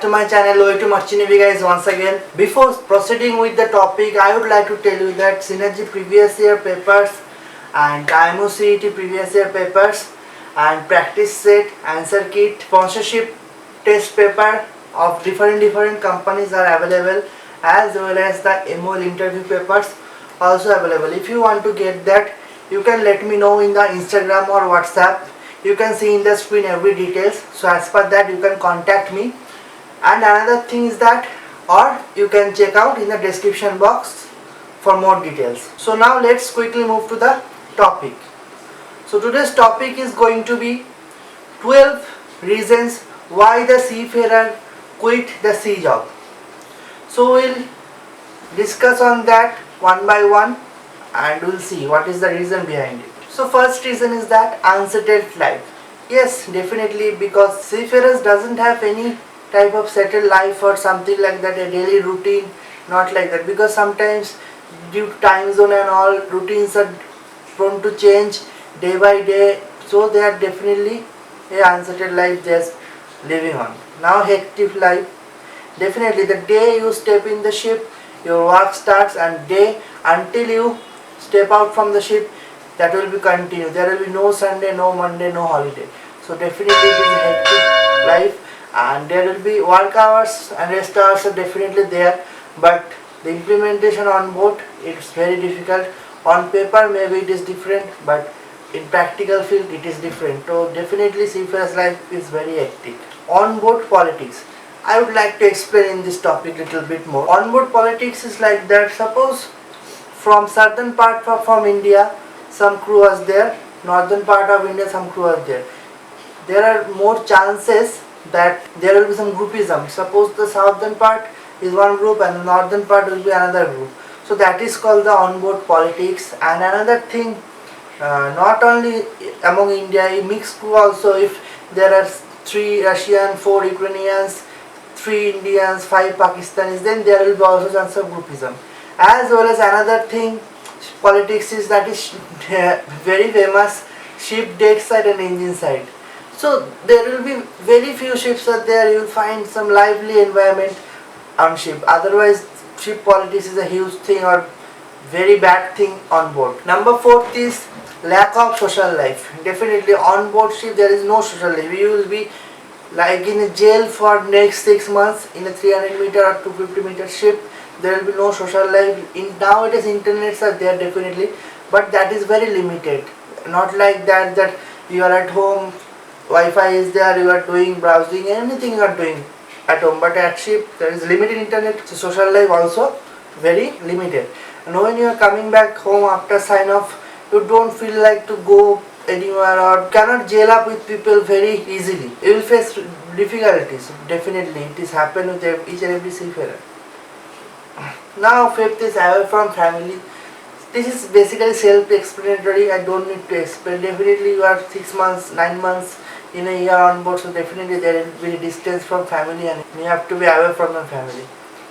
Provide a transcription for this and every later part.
to my channel, way to Marchinivi guys once again. Before proceeding with the topic, I would like to tell you that Synergy previous year papers and IMO CET previous year papers and practice set, answer kit, sponsorship test paper of different companies are available, as well as the MOL interview papers also available. If you want to get that, you can let me know in the Instagram or WhatsApp. You can see in the screen every details, so as per that you can contact me. And another thing is that, or you can check out in the description box for more details. So now let's quickly move to the topic. So today's topic is going to be 12 reasons why the seafarer quit the sea job. So we'll discuss on that one by one and we'll see what is the reason behind it. So first reason is that unsettled life. Yes, definitely, because seafarers doesn't have any type of settled life or something like that, a daily routine, not like that, because sometimes due to time zone and all, routines are prone to change day by day, so they are definitely a unsettled life just living on. Now hectic life, definitely the day you step in the ship, your work starts, and day until you step out from the ship, that will be continued. There will be no Sunday, no Monday, no holiday. So definitely it is a hectic life, and there will be work hours and rest hours are definitely there, but the implementation on board, it's very difficult. On paper maybe it is different, but in practical field it is different. So definitely seafarer's life is very hectic. On board politics, I would like to explain in this topic little bit more. On board politics is like that. Suppose from southern part from India, some crew was there, northern part of India some crew was there. There are more chances that there will be some groupism. Suppose the southern part is one group and the northern part will be another group. So that is called the onboard politics. And another thing, not only among India, mixed crew also. If there are 3 Russian, 4 Ukrainians, 3 Indians, 5 Pakistanis, then there will be also chance of groupism. As well as another thing, politics is that is very famous, ship deck side and engine side. So there will be very few ships are there, you will find some lively environment on ship. Otherwise ship politics is a huge thing or very bad thing on board. Number 4th is lack of social life. Definitely on board ship there is no social life. You will be like in a jail for next 6 months in a 300 meter or 250 meter ship. There will be no social life. Nowadays internets are there definitely, but that is very limited. Not like that you are at home, Wi-Fi is there, you are doing browsing, anything you are doing at home, but at ship there is limited internet, so social life also very limited. And when you are coming back home after sign off, you don't feel like to go anywhere or cannot jail up with people very easily. You will face difficulties. Definitely it is happen with each and every seafarer. Now 5th is away from family. This is basically self-explanatory. I don't need to explain. Definitely you are 6 months, 9 months in a year on board, so definitely there will be distance from family and you have to be away from your family.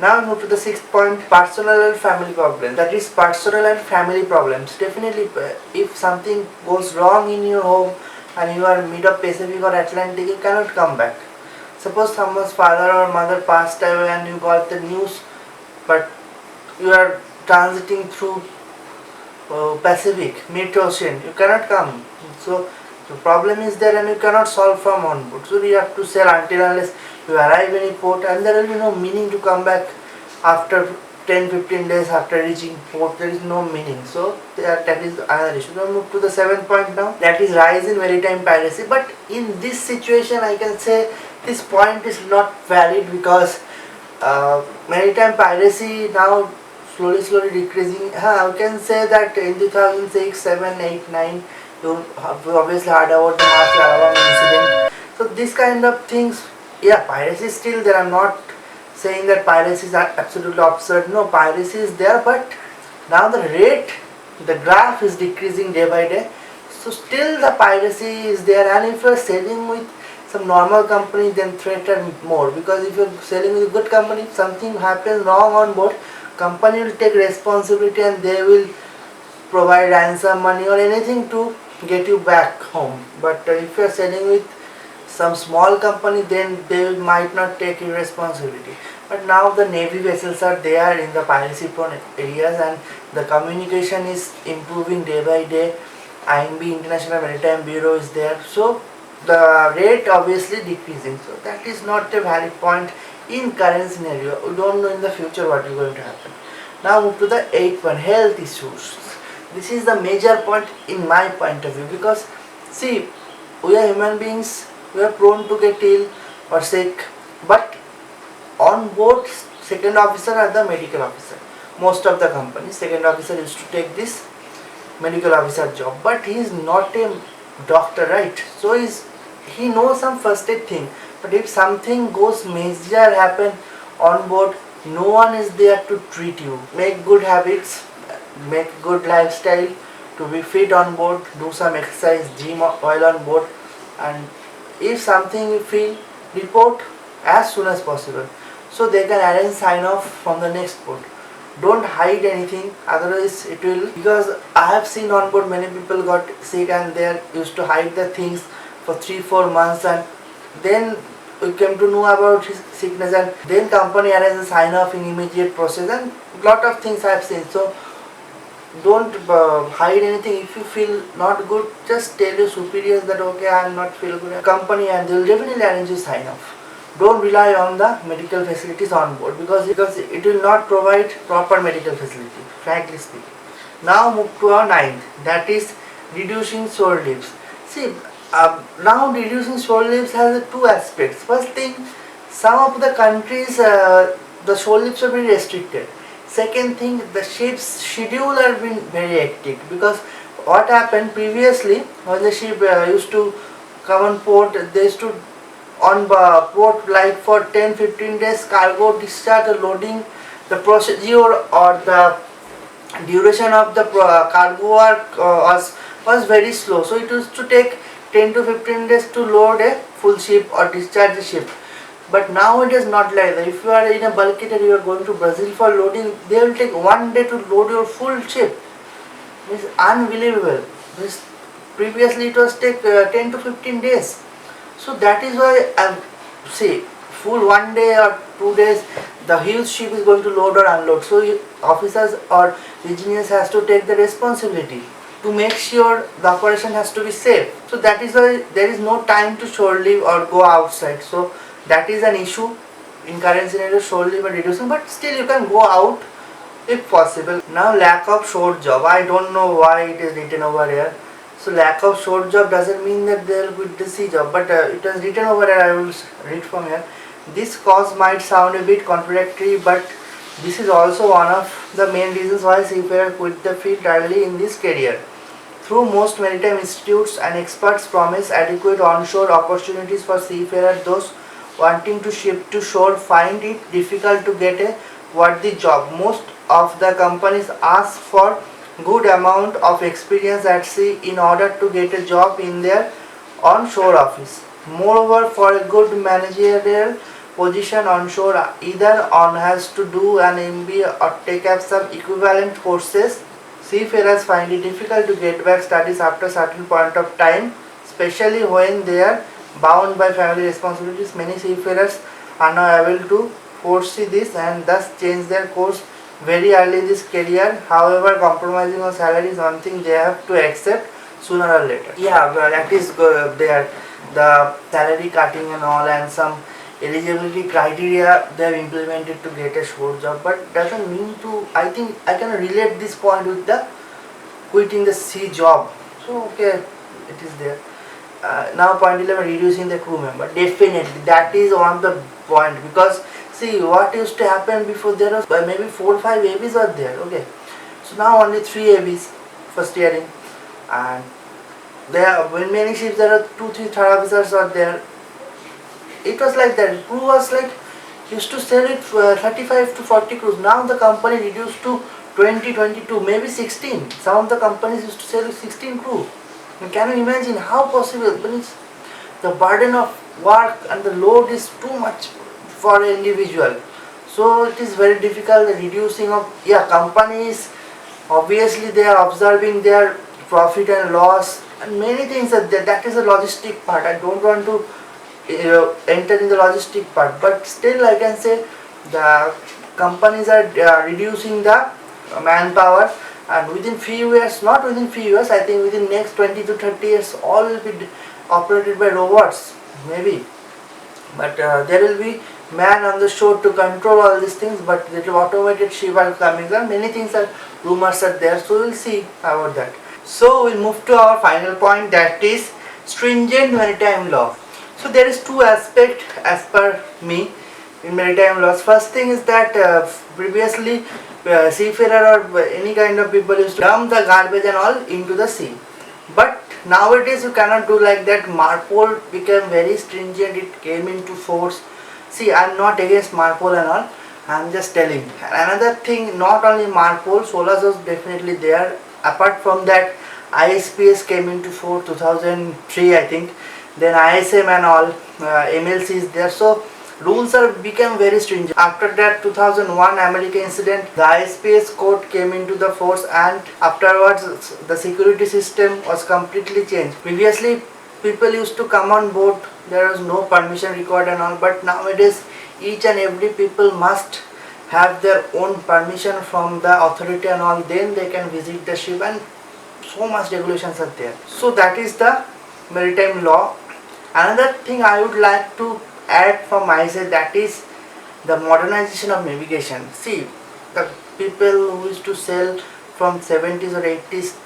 Now move to the 6th point, personal and family problems. That is personal and family problems. Definitely if something goes wrong in your home and you are mid of Pacific or Atlantic, you cannot come back. Suppose someone's father or mother passed away and you got the news, but you are transiting through Pacific, mid-ocean, you cannot come. So the problem is there and you cannot solve from on board. So you have to sail until unless you arrive in a port, and there will be no meaning to come back after 10-15 days after reaching port. There is no meaning. So that is another issue. Now move to the 7th point now. That is rise in maritime piracy. But in this situation I can say this point is not valid, because maritime piracy now slowly decreasing. I can say that in 2006, 7, 8, 9, you have obviously heard about the March Alabama incident. So this kind of things, yeah, piracy is still there. I'm not saying that piracy is absolutely absurd. No, piracy is there, but now the rate, the graph is decreasing day by day. So still the piracy is there, and if you are selling with some normal company, then threat are more, because if you are selling with a good company, if something happens wrong on board, company will take responsibility and they will provide ransom money or anything to get you back home. But if you are selling with some small company, then they might not take responsibility. But now the navy vessels are there in the piracy prone areas, and the communication is improving day by day. IMB, International Maritime Bureau, is there, so the rate obviously decreasing. So that is not a valid point in current scenario. We don't know in the future what is going to happen. Now move to the 8th one, health issues. This is the major point in my point of view, because see, we are human beings, we are prone to get ill or sick, but on board second officer are the medical officer. Most of the companies, second officer used to take this medical officer job, but he is not a doctor, right? So he knows some first aid thing, but if something goes major happen on board, no one is there to treat you. Make good habits, make good lifestyle to be fit on board, do some exercise, gym while on board, and if something you feel, report as soon as possible, so they can arrange sign off from the next port. Don't hide anything, otherwise it will, because I have seen on board many people got sick and they are used to hide the things for 3-4 months, and then we came to know about his sickness, and then company arranges a sign off in immediate process, and lot of things I have seen. So don't hide anything. If you feel not good, just tell your superiors that okay, I am not feel good company, and they will definitely arrange a sign off. Don't rely on the medical facilities on board, because it will not provide proper medical facility, frankly speaking. Now move to our 9th, that is reducing shore leaves. See, now reducing shore leaves has two aspects. First thing, some of the countries the shore leaves are very restricted. Second thing, the ship's schedule are been very hectic, because what happened previously, when the ship used to come on port, they used to on port like for 10-15 days, cargo discharge, loading, the procedure or the duration of the cargo work was very slow. So it used to take 10 to 15 days to load a full ship or discharge the ship. But now it is not like that. If you are in a bulk carrier, you are going to Brazil for loading, they will take 1 day to load your full ship. It is unbelievable. Previously it was take 10 to 15 days. So that is why say full 1 day or 2 days the huge ship is going to load or unload. So officers or engineers has to take the responsibility to make sure the operation has to be safe. So that is why there is no time to shore leave or go outside. So that is an issue in current scenario, shore leave and reducing, but still you can go out if possible. Now lack of shore job, I don't know why it is written over here. So lack of shore job doesn't mean that they will quit the sea job, but it was written over here. I will read from here. This cause might sound a bit contradictory, but this is also one of the main reasons why seafarer quit the field early in this career. Through most maritime institutes and experts promise adequate onshore opportunities for seafarers, those wanting to ship to shore find it difficult to get a worthy job. Most of the companies ask for good amount of experience at sea in order to get a job in their onshore office. Moreover, for a good managerial position onshore, either one has to do an MBA or take up some equivalent courses. Seafarers find it difficult to get back studies after a certain point of time, especially when they are bound by family responsibilities. Many seafarers are now able to foresee this and thus change their course very early in this career. However, compromising on salary is one thing they have to accept sooner or later. Yeah, well, that is there. The salary cutting and all, and some eligibility criteria they have implemented to get a shore job, but doesn't mean to. I think I can relate this point with the quitting the sea job. So okay, it is there. Now point 11, reducing the crew member. Definitely that is one of the point, because see what used to happen before, there was maybe 4 or 5 ABs were there. Okay, so now only 3 ABs for steering, and there when many ships there are 2-3 third officers are there. It was like that. Crew was like used to sell it 35 to 40 crews. Now the company reduced to 20, 22, maybe 16. Some of the companies used to sell 16 crew. Can you imagine how possible? The burden of work and the load is too much for an individual. So it is very difficult. The reducing of companies, obviously they are observing their profit and loss and many things are there. That is a logistic part. I don't want to enter in the logistic part, but still I can say the companies are reducing the manpower, and within few years, not within few years, I think within next 20 to 30 years all will be operated by robots maybe, but there will be man on the shore to control all these things, but the automated ship are coming up. Many things are, rumors are there, so we'll see about that. So we'll move to our final point, that is stringent maritime law. So there is two aspects as per me in maritime laws. First thing is that previously seafarer or any kind of people used to dump the garbage and all into the sea, but nowadays you cannot do like that. Marpol became very stringent, it came into force. See, I am not against Marpol and all, I am just telling. Another thing, not only Marpol, SOLAS was definitely there. Apart from that, ISPS came into force 2003 I think, then ISM and all, MLC is there. So rules are become very stringent. After that 2001 American incident, the ISPS code came into the force, and afterwards the security system was completely changed. Previously people used to come on board, there was no permission required and all, but nowadays each and every people must have their own permission from the authority and all, then they can visit the ship, and so much regulations are there. So that is the maritime law. Another thing I would like to add from my side, that is the modernization of navigation. See, the people who used to sail from 70s or 80s,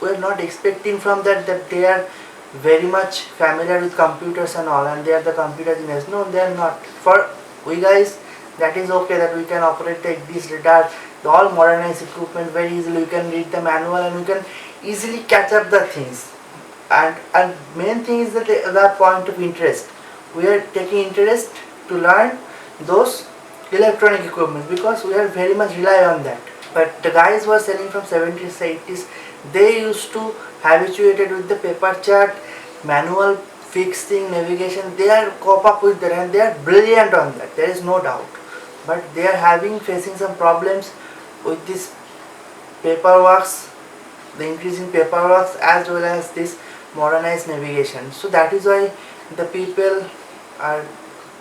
we are not expecting from that they are very much familiar with computers and all, and they are the computer engineers. No, they are not. For we guys, that is okay, that we can operate like this radar, all modernized equipment very easily. We can read the manual and we can easily catch up the things. And main thing is that the point of interest. We are taking interest to learn those electronic equipment because we are very much rely on that. But the guys who are selling from 70s, 80s, they used to habituated with the paper chart, manual fixing, navigation. They are cope up with that and they are brilliant on that. There is no doubt. But they are facing some problems with this paperworks, the increasing paperworks, as well as this modernized navigation. So that is why the people are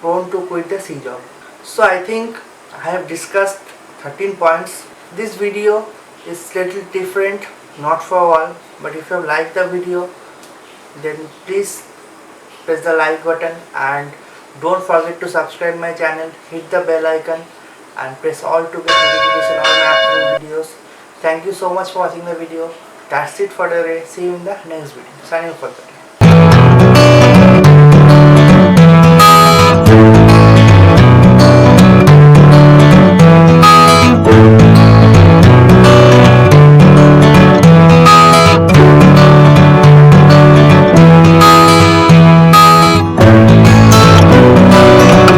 prone to quit the sea job. So I think I have discussed 13 points. This video is little different, not for all, but if you have liked the video, then please press the like button and don't forget to subscribe my channel, hit the bell icon and press all to get notification on my upcoming videos. Thank you so much for watching the video. That's it for the day. See you in the next video. Signing off for that.